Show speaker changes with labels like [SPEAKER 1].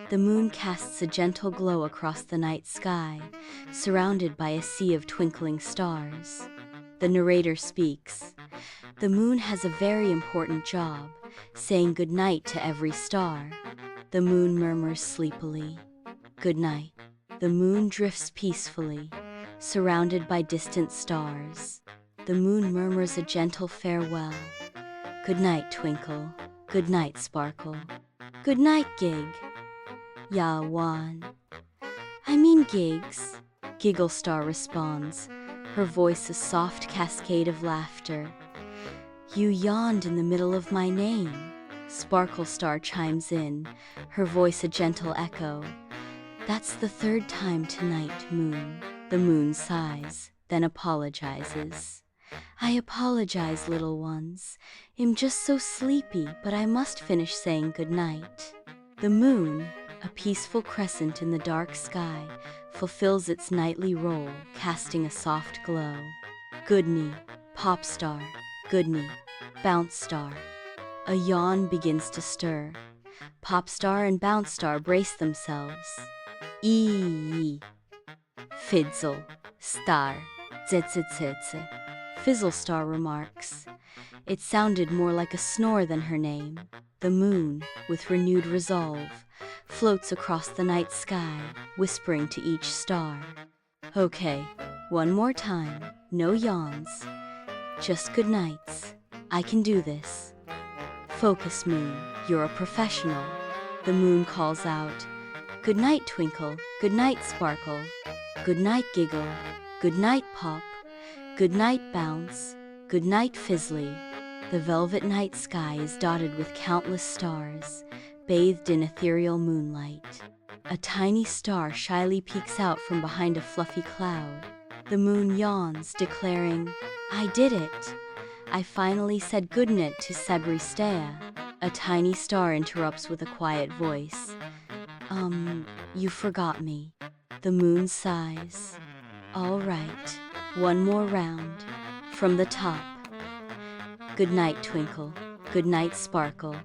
[SPEAKER 1] The moon casts a gentle glow across the night sky, surrounded by a sea of twinkling stars. The narrator speaks. The moon has a very important job, saying goodnight to every star. The moon murmurs sleepily, "Good night." The moon drifts peacefully, surrounded by distant stars. The moon murmurs a gentle farewell. "Good night, twinkle. Good night, sparkle. Good night, gig." Yawn. "I mean gigs," Giggle Star responds, her voice a soft cascade of laughter. "You yawned in the middle of my name," Sparkle Star chimes in, her voice a gentle echo. "That's the third time tonight, moon." The moon sighs, then apologizes. "I apologize, little ones. I'm just so sleepy, but I must finish saying goodnight." The moon, a peaceful crescent in the dark sky, fulfills its nightly role, casting a soft glow. Goodney, pop star, goodney, bounce star. A yawn begins to stir. Pop star and bounce star brace themselves. Ee. Fizzle, star, zitzitzitze. Fizzle Star remarks. It sounded more like a snore than her name. The moon, with renewed resolve, floats across the night sky, whispering to each star. "Okay, one more time, no yawns. Just good nights. I can do this." "Focus, moon, you're a professional." The moon calls out. "Good night, twinkle. Good night, sparkle. Good night, giggle. Good night, pop. Good night, bounce. Good night, fizzly." The velvet night sky is dotted with countless stars, bathed in ethereal moonlight. A tiny star shyly peeks out from behind a fluffy cloud. The moon yawns, declaring, "I did it. I finally said goodnight to Sabristea." A tiny star interrupts with a quiet voice. You forgot me." The moon sighs. "All right, one more round. From the top. Good night, twinkle. Good night, sparkle.